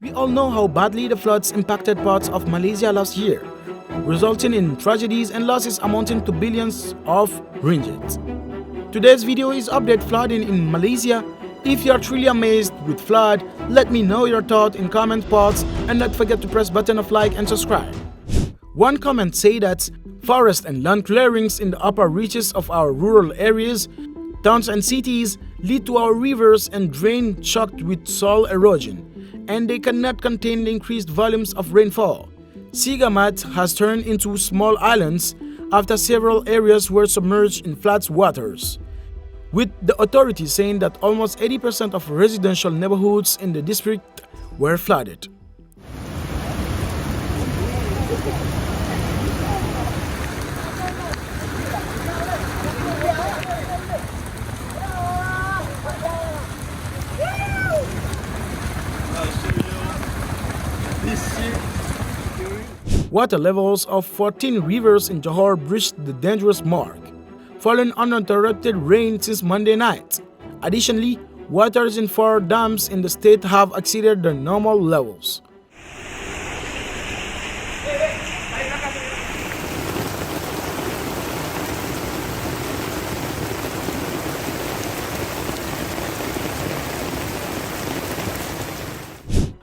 We all know how badly the floods impacted parts of Malaysia last year, resulting in tragedies and losses amounting to billions of ringgit. Today's video is update flooding in Malaysia. If you are truly amazed with flood, let me know your thought in comment parts and don't forget to press button of like and subscribe. One comment say that forest and land clearings in the upper reaches of our rural areas, towns and cities lead to our rivers and drain choked with soil erosion, and they cannot contain the increased volumes of rainfall. Sigamat has turned into small islands after several areas were submerged in flood waters, with the authorities saying that almost 80% of residential neighborhoods in the district were flooded. Water levels of 14 rivers in Johor breached the dangerous mark, following uninterrupted rain since Monday night. Additionally, waters in 4 dams in the state have exceeded their normal levels.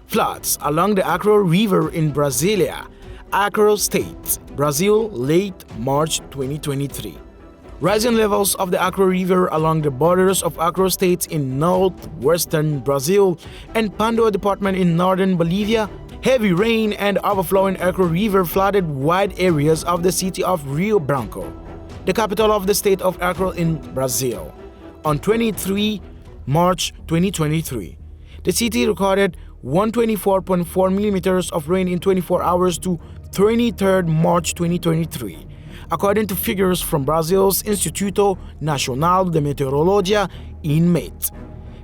Floods along the Acro River in Brasilia, Acro State, Brazil, late March 2023. Rising levels of the Acro River along the borders of Acro State in northwestern Brazil and Pando Department in northern Bolivia, heavy rain and overflowing Acro River flooded wide areas of the city of Rio Branco, the capital of the state of Acro in Brazil. On 23 March 2023, the city recorded 124.4 millimeters of rain in 24 hours to 23 March 2023, according to figures from Brazil's Instituto Nacional de Meteorologia (INMET.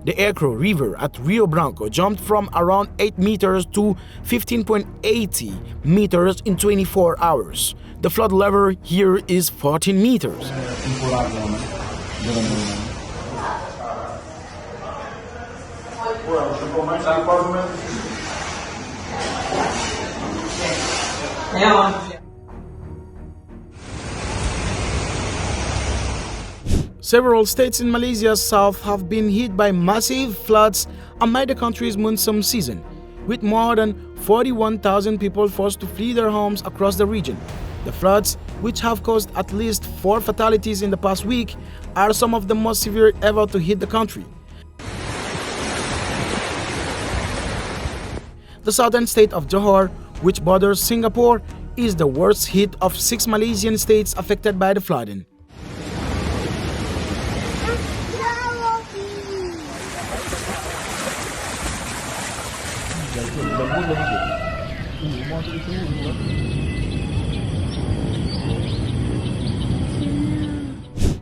The Acro River at Rio Branco jumped from around 8 meters to 15.80 meters in 24 hours. The flood level here is 14 meters. Several states in Malaysia's south have been hit by massive floods amid the country's monsoon season, with more than 41,000 people forced to flee their homes across the region. The floods, which have caused at least 4 fatalities in the past week, are some of the most severe ever to hit the country. The southern state of Johor, which borders Singapore, is the worst hit of 6 Malaysian states affected by the flooding.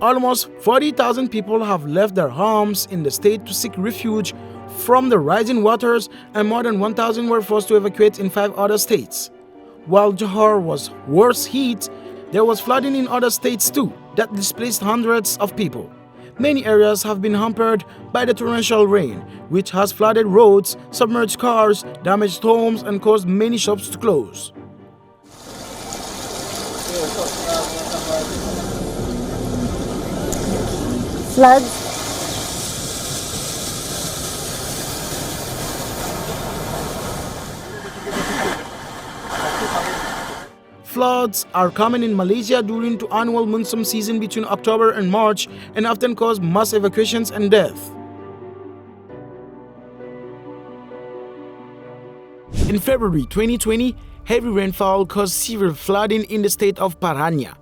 Almost 40,000 people have left their homes in the state to seek refuge from the rising waters, and more than 1,000 were forced to evacuate in 5 other states. While Johor was worst hit, there was flooding in other states too that displaced hundreds of people. Many areas have been hampered by the torrential rain, which has flooded roads, submerged cars, damaged homes, and caused many shops to close. Floods. Floods are common in Malaysia during the annual monsoon season between October and March and often cause mass evacuations and death. In February 2020, heavy rainfall caused severe flooding in the state of Paranya,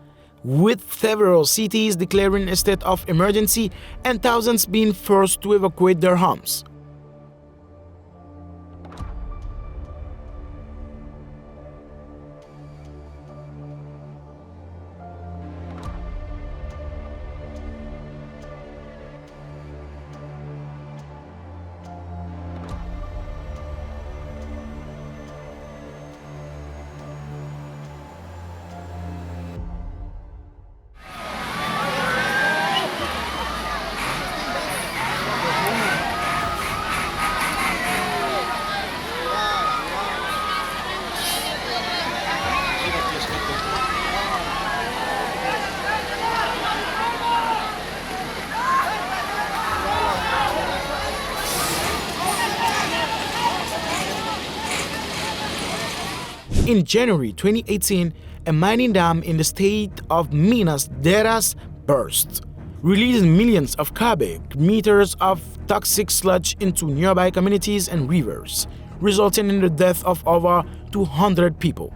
with several cities declaring a state of emergency and thousands being forced to evacuate their homes. In January 2018, a mining dam in the state of Minas Gerais burst, releasing millions of cubic meters of toxic sludge into nearby communities and rivers, resulting in the death of over 200 people.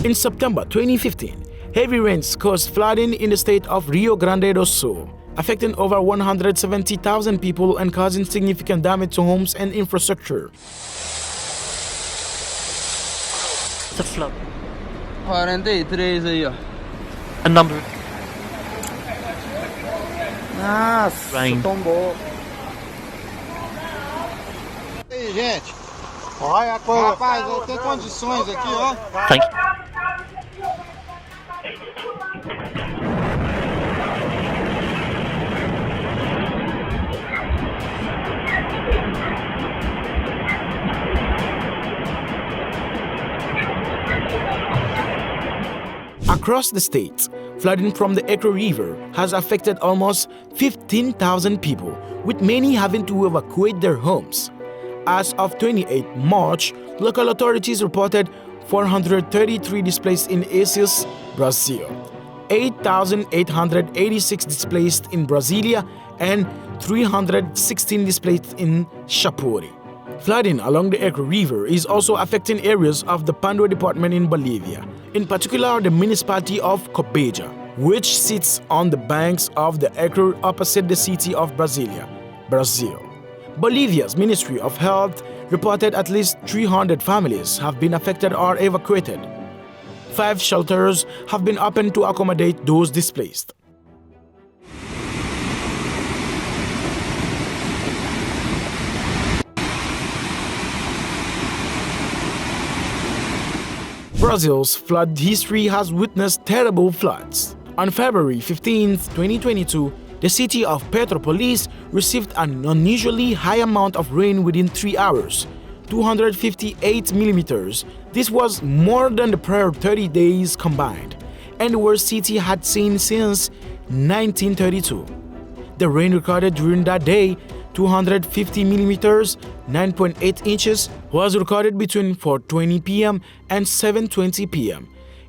In September 2015, heavy rains caused flooding in the state of Rio Grande do Sul, affecting over 170,000 people and causing significant damage to homes and infrastructure. It's a flood. 43 aí, ó. A number. Nossa, Rain. tombou. Aí, gente. Olha a coisa. Rapaz, eu tenho condições aqui, ó. Thank you. Across the state, flooding from the Acre River has affected almost 15,000 people, with many having to evacuate their homes. As of 28 March, local authorities reported 433 displaced in Assis, Brazil, 8,886 displaced in Brasilia, and 316 displaced in Chapuri. Flooding along the Acre River is also affecting areas of the Pando department in Bolivia, in particular the municipality of Cobeja, which sits on the banks of the Acre opposite the city of Brasilia, Brazil. Bolivia's Ministry of Health reported at least 300 families have been affected or evacuated. 5 shelters have been opened to accommodate those displaced. Brazil's flood history has witnessed terrible floods. On February 15, 2022, the city of Petropolis received an unusually high amount of rain within 3 hours, 258 millimeters. This was more than the prior 30 days combined, and the worst city had seen since 1932. The rain recorded during that day, 250 millimeters, 9.8 inches, was recorded between 4:20 p.m. and 7:20 p.m.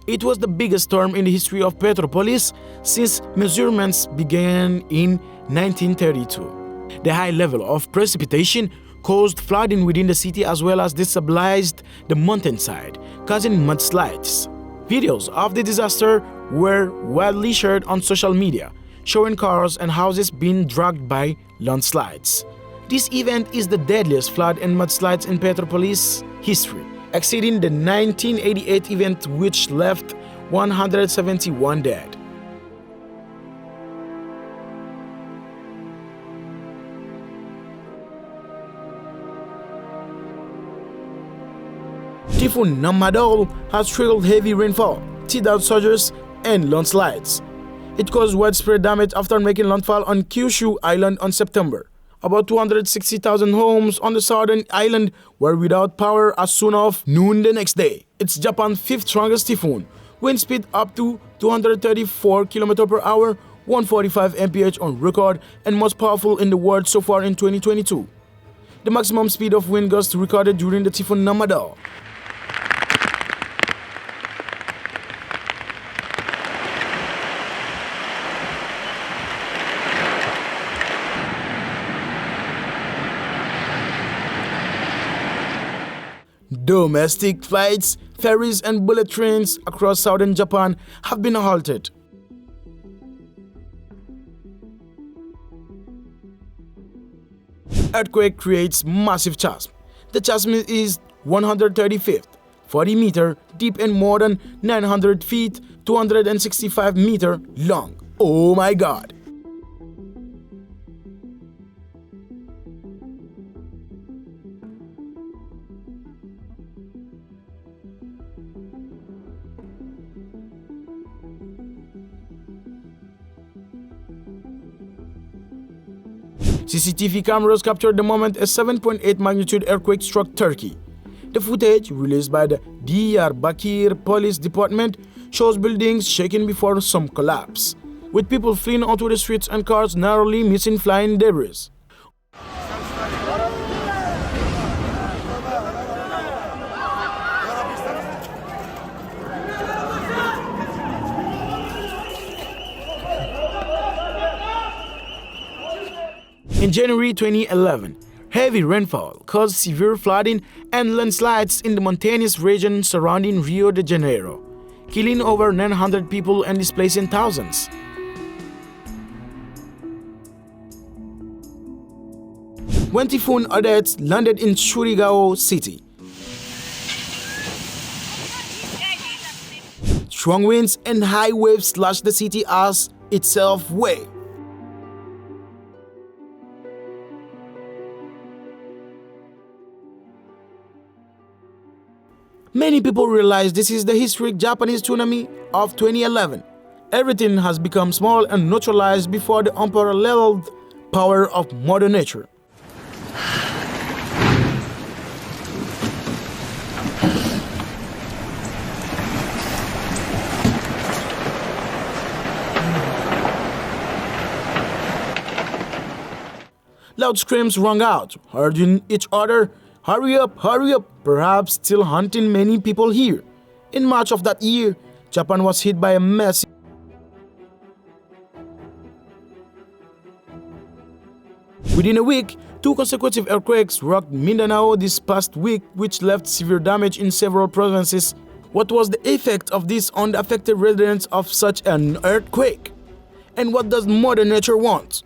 It was the biggest storm in the history of Petropolis since measurements began in 1932. The high level of precipitation caused flooding within the city as well as destabilized the mountainside, causing mudslides. Videos of the disaster were widely shared on social media, showing cars and houses being dragged by landslides. This event is the deadliest flood and mudslides in Petropolis history, exceeding the 1988 event which left 171 dead. Typhoon Namadol has triggered heavy rainfall, tidal surges, and landslides. It caused widespread damage after making landfall on Kyushu Island on September. About 260,000 homes on the southern island were without power as soon as noon the next day. It's Japan's 5th strongest typhoon. Wind speed up to 234 km per hour, 145 mph on record, and most powerful in the world so far in 2022. The maximum speed of wind gusts recorded during the typhoon Namadol. Domestic flights, ferries, and bullet trains across southern Japan have been halted. Earthquake creates massive chasm. The chasm is 130 feet, 40 meter deep and more than 900 feet, 265 meter long. Oh my God! CCTV cameras captured the moment a 7.8 magnitude earthquake struck Turkey. The footage, released by the Diyarbakir Police Department, shows buildings shaking before some collapse, with people fleeing onto the streets and cars narrowly missing flying debris. In January 2011, heavy rainfall caused severe flooding and landslides in the mountainous region surrounding Rio de Janeiro, killing over 900 people and displacing thousands. When Typhoon Odette landed in Surigao City, strong winds and high waves slashed the city as itself way. Many people realize this is the historic Japanese tsunami of 2011. Everything has become small and neutralized before the unparalleled power of Mother Nature. Loud screams rang out, urging each other, hurry up, perhaps still haunting many people here. In March of that year, Japan was hit by a massive Within a week, 2 consecutive earthquakes rocked Mindanao this past week, which left severe damage in several provinces. What was the effect of this on the affected residents of such an earthquake? And what does Mother Nature want?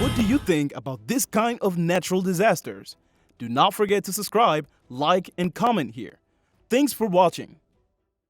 What do you think about this kind of natural disasters? Do not forget to subscribe, like, and comment here. Thanks for watching.